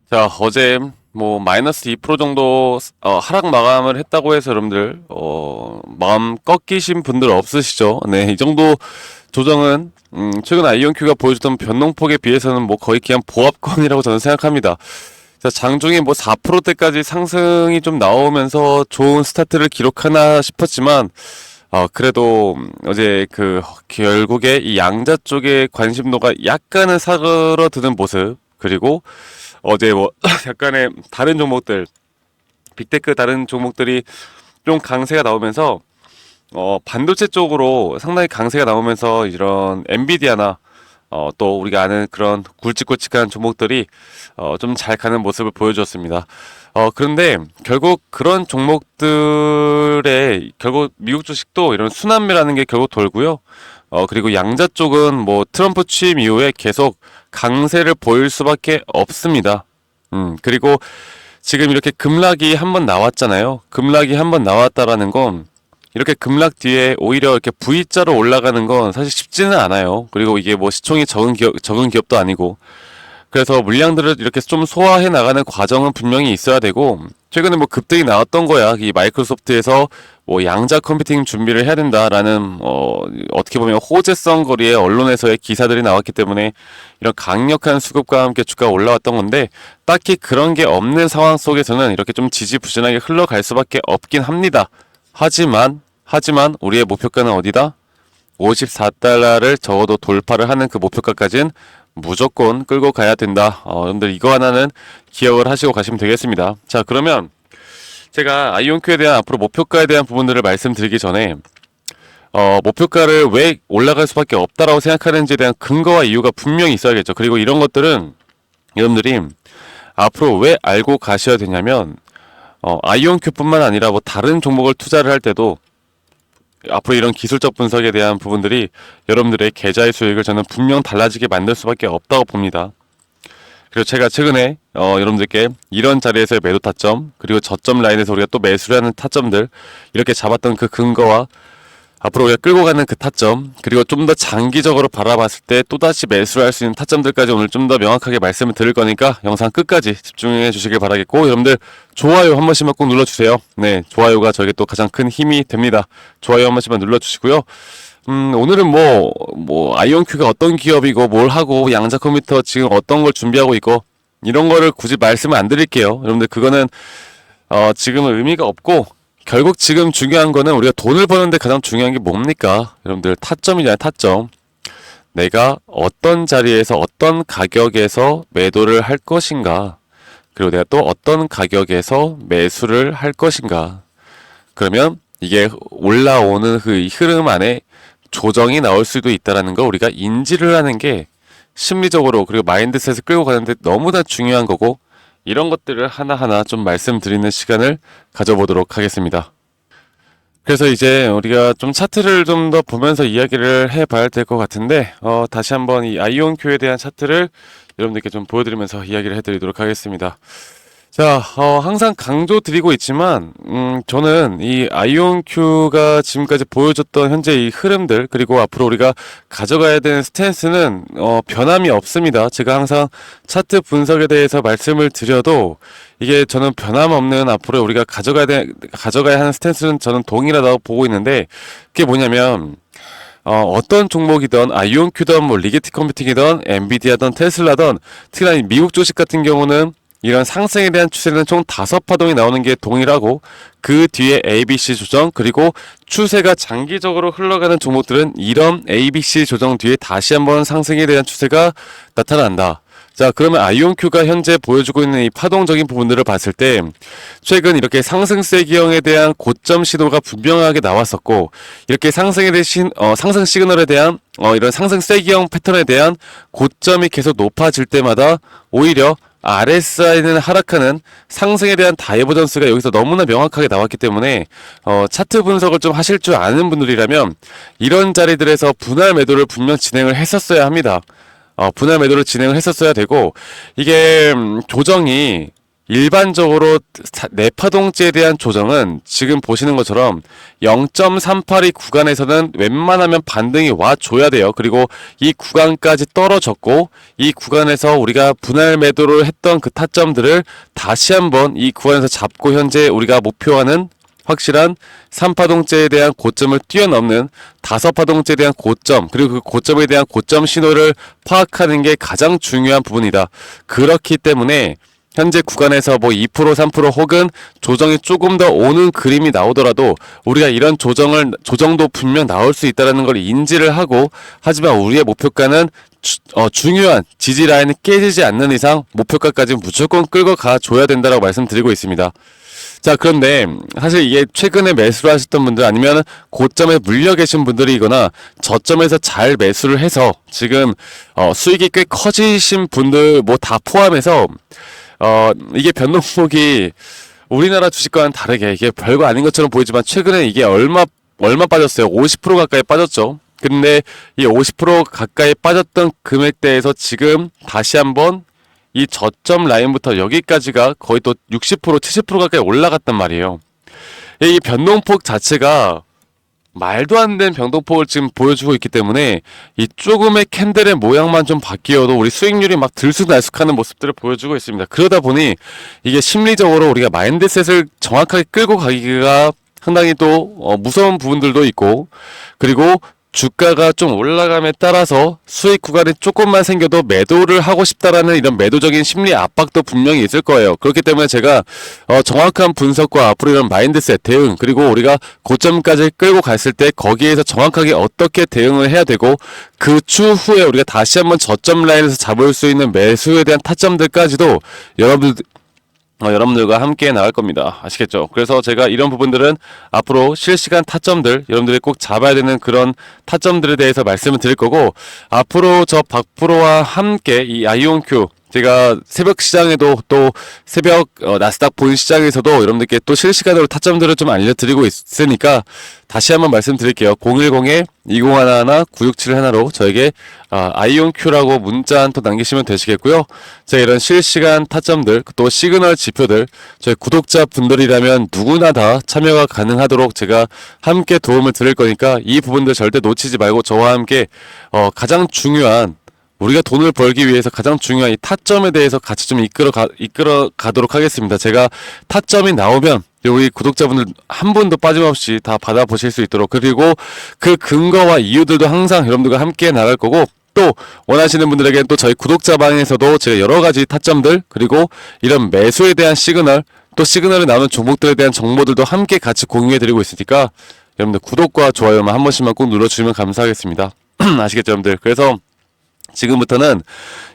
자, 어제 뭐 마이너스 2% 정도 하락 마감을 했다고 해서 여러분들 마음 꺾이신 분들 없으시죠? 네, 이 정도 조정은 최근 아이온큐가 보여줬던 변동폭에 비해서는 뭐 거의 그냥 보합권이라고 저는 생각합니다. 자, 장중에 뭐 4%대까지 상승이 좀 나오면서 좋은 스타트를 기록하나 싶었지만 그래도 어제 결국에 이 양자 쪽의 관심도가 약간은 사그러드는 모습, 그리고 어제 뭐 약간의 다른 종목들, 빅테크 다른 종목들이 좀 강세가 나오면서 반도체 쪽으로 상당히 강세가 나오면서 이런 엔비디아나 또 우리가 아는 그런 굵직굵직한 종목들이 좀 잘 가는 모습을 보여주었습니다. 그런데 결국 그런 종목들의 결국 미국 주식도 이런 순환매라는 게 결국 돌고요. 그리고 양자 쪽은 뭐 트럼프 취임 이후에 계속 강세를 보일 수밖에 없습니다. 그리고 지금 이렇게 급락이 한번 나왔잖아요. 급락이 한번 나왔다라는 건 이렇게 급락 뒤에 오히려 이렇게 V자로 올라가는 건 사실 쉽지는 않아요. 그리고 이게 뭐 시총이 적은 기업도 아니고. 그래서 물량들을 이렇게 좀 소화해 나가는 과정은 분명히 있어야 되고, 최근에 뭐 급등이 나왔던 거야. 이 마이크로소프트에서 뭐 양자 컴퓨팅 준비를 해야 된다라는 어떻게 보면 호재성 거리의 언론에서의 기사들이 나왔기 때문에 이런 강력한 수급과 함께 주가가 올라왔던 건데, 딱히 그런 게 없는 상황 속에서는 이렇게 좀 지지부진하게 흘러갈 수밖에 없긴 합니다. 하지만 우리의 목표가는 어디다? 54달러를 적어도 돌파를 하는 그 목표가까지는 무조건 끌고 가야 된다. 여러분들 이거 하나는 기억을 하시고 가시면 되겠습니다. 자, 그러면 제가 아이온큐에 대한 앞으로 목표가에 대한 부분들을 말씀드리기 전에 목표가를 왜 올라갈 수밖에 없다라고 생각하는지에 대한 근거와 이유가 분명히 있어야겠죠. 그리고 이런 것들은 여러분들이 앞으로 왜 알고 가셔야 되냐면 아이온큐뿐만 아니라 뭐 다른 종목을 투자를 할 때도 앞으로 이런 기술적 분석에 대한 부분들이 여러분들의 계좌의 수익을 저는 분명 달라지게 만들 수밖에 없다고 봅니다. 그리고 제가 최근에 여러분들께 이런 자리에서의 매도 타점, 그리고 저점 라인에서 우리가 또 매수를 하는 타점들 이렇게 잡았던 그 근거와 앞으로 우리가 끌고 가는 그 타점, 그리고 좀 더 장기적으로 바라봤을 때 또다시 매수를 할 수 있는 타점들까지 오늘 좀 더 명확하게 말씀을 드릴 거니까 영상 끝까지 집중해 주시길 바라겠고, 여러분들 좋아요 한 번씩만 꼭 눌러주세요. 네, 좋아요가 저에게 또 가장 큰 힘이 됩니다. 좋아요 한 번씩만 눌러주시고요. 오늘은 아이온큐가 어떤 기업이고 뭘 하고 양자 컴퓨터 지금 어떤 걸 준비하고 있고 이런 거를 굳이 말씀을 안 드릴게요. 여러분들 그거는 지금은 의미가 없고, 결국 지금 중요한 거는 우리가 돈을 버는데 가장 중요한 게 뭡니까? 여러분들 타점이잖아요, 타점. 내가 어떤 자리에서 어떤 가격에서 매도를 할 것인가? 그리고 내가 또 어떤 가격에서 매수를 할 것인가? 그러면 이게 올라오는 그 흐름 안에 조정이 나올 수도 있다는 거 우리가 인지를 하는 게 심리적으로 그리고 마인드셋을 끌고 가는데 너무나 중요한 거고, 이런 것들을 하나하나 좀 말씀드리는 시간을 가져보도록 하겠습니다. 그래서 이제 우리가 좀 차트를 좀 더 보면서 이야기를 해봐야 될 것 같은데, 다시 한번 이 아이온큐에 대한 차트를 여러분들께 좀 보여드리면서 이야기를 해드리도록 하겠습니다. 자, 항상 강조드리고 있지만, 저는 이 아이온큐가 지금까지 보여줬던 현재 이 흐름들, 그리고 앞으로 우리가 가져가야 되는 스탠스는, 변함이 없습니다. 제가 항상 차트 분석에 대해서 말씀을 드려도, 이게 저는 변함없는 앞으로 우리가 가져가야 하는 스탠스는 저는 동일하다고 보고 있는데, 그게 뭐냐면, 어떤 종목이든 아이온큐든 뭐 리게티 컴퓨팅이든 엔비디아든 테슬라든 특히나 미국 주식 같은 경우는 이런 상승에 대한 추세는 총 5파동이 나오는 게 동일하고, 그 뒤에 ABC 조정, 그리고 추세가 장기적으로 흘러가는 종목들은 이런 ABC 조정 뒤에 다시 한번 상승에 대한 추세가 나타난다. 자, 그러면 아이온큐가 현재 보여주고 있는 이 파동적인 부분들을 봤을 때 최근 이렇게 상승세 기형에 대한 고점 시도가 분명하게 나왔었고, 이렇게 상승에 대신 상승 시그널에 대한 이런 상승세 기형 패턴에 대한 고점이 계속 높아질 때마다 오히려 RSI는 하락하는 상승에 대한 다이버전스가 여기서 너무나 명확하게 나왔기 때문에 차트 분석을 좀 하실 줄 아는 분들이라면 이런 자리들에서 분할 매도를 분명 진행을 했었어야 합니다. 분할 매도를 진행을 했었어야 되고, 이게 조정이 일반적으로 내파동째에 대한 조정은 지금 보시는 것처럼 0.382 구간에서는 웬만하면 반등이 와줘야 돼요. 그리고 이 구간까지 떨어졌고 이 구간에서 우리가 분할 매도를 했던 그 타점들을 다시 한번 이 구간에서 잡고 현재 우리가 목표하는 확실한 3파동째에 대한 고점을 뛰어넘는 5파동째에 대한 고점, 그리고 그 고점에 대한 고점 신호를 파악하는 게 가장 중요한 부분이다. 그렇기 때문에 현재 구간에서 뭐 2%, 3% 혹은 조정이 조금 더 오는 그림이 나오더라도 우리가 이런 조정도 분명 나올 수 있다는 걸 인지를 하고, 하지만 우리의 목표가는 중요한 지지 라인이 깨지지 않는 이상 목표가까지 무조건 끌고 가줘야 된다고 말씀드리고 있습니다. 자, 그런데 사실 이게 최근에 매수를 하셨던 분들 아니면 고점에 물려 계신 분들이거나 저점에서 잘 매수를 해서 지금 수익이 꽤 커지신 분들 뭐 다 포함해서 이게 변동폭이 우리나라 주식과는 다르게 이게 별거 아닌 것처럼 보이지만 최근에 이게 얼마 빠졌어요? 50% 가까이 빠졌죠. 근데 이 50% 가까이 빠졌던 금액대에서 지금 다시 한번 이 저점 라인부터 여기까지가 거의 또 60%, 70% 가까이 올라갔단 말이에요. 이 변동폭 자체가 말도 안 되는 변동폭을 지금 보여주고 있기 때문에 이 조금의 캔들의 모양만 좀 바뀌어도 우리 수익률이 막 들쑥날쑥하는 모습들을 보여주고 있습니다. 그러다 보니 이게 심리적으로 우리가 마인드셋을 정확하게 끌고 가기가 상당히 또 무서운 부분들도 있고, 그리고 주가가 좀 올라감에 따라서 수익 구간이 조금만 생겨도 매도를 하고 싶다라는 이런 매도적인 심리 압박도 분명히 있을 거예요. 그렇기 때문에 제가 정확한 분석과 앞으로 이런 마인드셋 대응, 그리고 우리가 고점까지 끌고 갔을 때 거기에서 정확하게 어떻게 대응을 해야 되고, 그 추후에 우리가 다시 한번 저점 라인에서 잡을 수 있는 매수에 대한 타점들까지도 여러분들과 함께 나갈 겁니다. 아시겠죠? 그래서 제가 이런 부분들은 앞으로 실시간 타점들, 여러분들이 꼭 잡아야 되는 그런 타점들에 대해서 말씀을 드릴 거고, 앞으로 저 박프로와 함께 이 아이온큐, 제가 새벽 시장에도 또 새벽 나스닥 본 시장에서도 여러분들께 또 실시간으로 타점들을 좀 알려드리고 있으니까 다시 한번 말씀드릴게요. 010-2011-9671로 저에게 아이온큐라고 문자 한 통 남기시면 되시겠고요. 제가 이런 실시간 타점들, 또 시그널 지표들 저희 구독자분들이라면 누구나 다 참여가 가능하도록 제가 함께 도움을 드릴 거니까 이 부분들 절대 놓치지 말고 저와 함께 가장 중요한, 우리가 돈을 벌기 위해서 가장 중요한 이 타점에 대해서 같이 좀 이끌어 가도록 하겠습니다. 제가 타점이 나오면 우리 구독자분들 한 분도 빠짐없이 다 받아보실 수 있도록, 그리고 그 근거와 이유들도 항상 여러분들과 함께 나갈 거고, 또 원하시는 분들에게는 또 저희 구독자방에서도 제가 여러 가지 타점들, 그리고 이런 매수에 대한 시그널, 또 시그널에 나오는 종목들에 대한 정보들도 함께 같이 공유해 드리고 있으니까 여러분들 구독과 좋아요만 한 번씩만 꼭 눌러주시면 감사하겠습니다. 아시겠죠, 여러분들? 그래서 지금부터는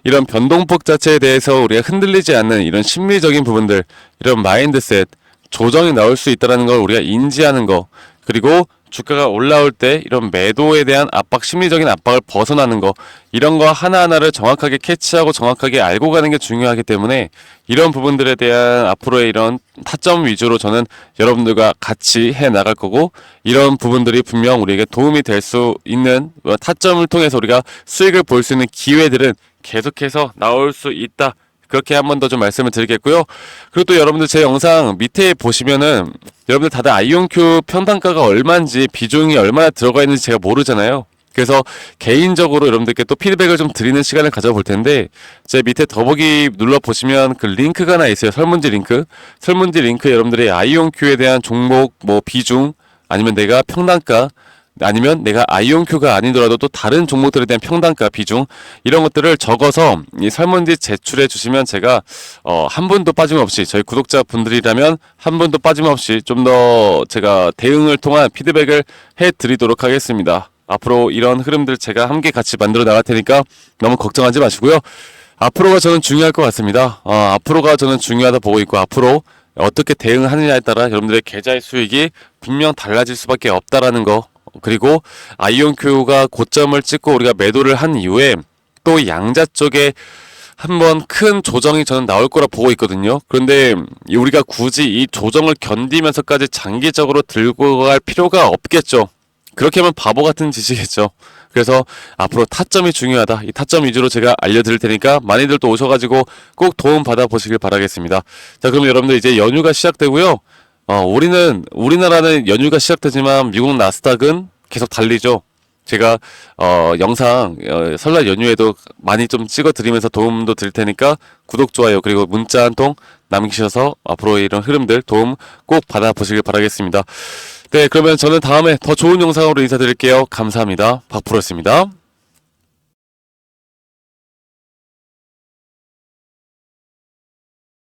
이런 변동폭 자체에 대해서 우리가 흔들리지 않는 이런 심리적인 부분들, 이런 마인드셋, 조정이 나올 수 있다는 걸 우리가 인지하는 거, 그리고 주가가 올라올 때 이런 매도에 대한 압박, 심리적인 압박을 벗어나는 거, 이런 거 하나하나를 정확하게 캐치하고 정확하게 알고 가는 게 중요하기 때문에 이런 부분들에 대한 앞으로의 이런 타점 위주로 저는 여러분들과 같이 해 나갈 거고, 이런 부분들이 분명 우리에게 도움이 될 수 있는 타점을 통해서 우리가 수익을 볼 수 있는 기회들은 계속해서 나올 수 있다. 그렇게 한 번 더 좀 말씀을 드리겠고요. 그리고 또 여러분들 제 영상 밑에 보시면은 여러분들 다들 아이온큐 평단가가 얼마인지, 비중이 얼마나 들어가 있는지 제가 모르잖아요. 그래서 개인적으로 여러분들께 또 피드백을 좀 드리는 시간을 가져볼 텐데, 제 밑에 더보기 눌러보시면 그 링크가 하나 있어요. 설문지 링크. 설문지 링크 여러분들이 아이온큐에 대한 종목, 뭐 비중, 아니면 내가 평단가, 아니면 내가 아이온큐가 아니더라도 또 다른 종목들에 대한 평단가, 비중, 이런 것들을 적어서 이 설문지 제출해 주시면 제가 한 분도 빠짐없이, 저희 구독자분들이라면 한 분도 빠짐없이 좀 더 제가 대응을 통한 피드백을 해 드리도록 하겠습니다. 앞으로 이런 흐름들 제가 함께 같이 만들어 나갈 테니까 너무 걱정하지 마시고요. 앞으로가 저는 중요할 것 같습니다. 앞으로가 저는 중요하다 보고 있고, 앞으로 어떻게 대응하느냐에 따라 여러분들의 계좌의 수익이 분명 달라질 수밖에 없다라는 거, 그리고 아이온큐가 고점을 찍고 우리가 매도를 한 이후에 또 양자 쪽에 한번 큰 조정이 저는 나올 거라 보고 있거든요. 그런데 우리가 굳이 이 조정을 견디면서까지 장기적으로 들고 갈 필요가 없겠죠. 그렇게 하면 바보 같은 짓이겠죠. 그래서 앞으로 타점이 중요하다. 이 타점 위주로 제가 알려드릴 테니까 많이들 또 오셔가지고 꼭 도움 받아보시길 바라겠습니다. 자, 그럼 여러분들 이제 연휴가 시작되고요. 우리나라는 연휴가 시작되지만 미국 나스닥은 계속 달리죠. 제가 영상 설날 연휴에도 많이 좀 찍어드리면서 도움도 드릴 테니까 구독, 좋아요 그리고 문자 한 통 남기셔서 앞으로 이런 흐름들 도움 꼭 받아보시길 바라겠습니다. 네, 그러면 저는 다음에 더 좋은 영상으로 인사드릴게요. 감사합니다. 박프로였습니다.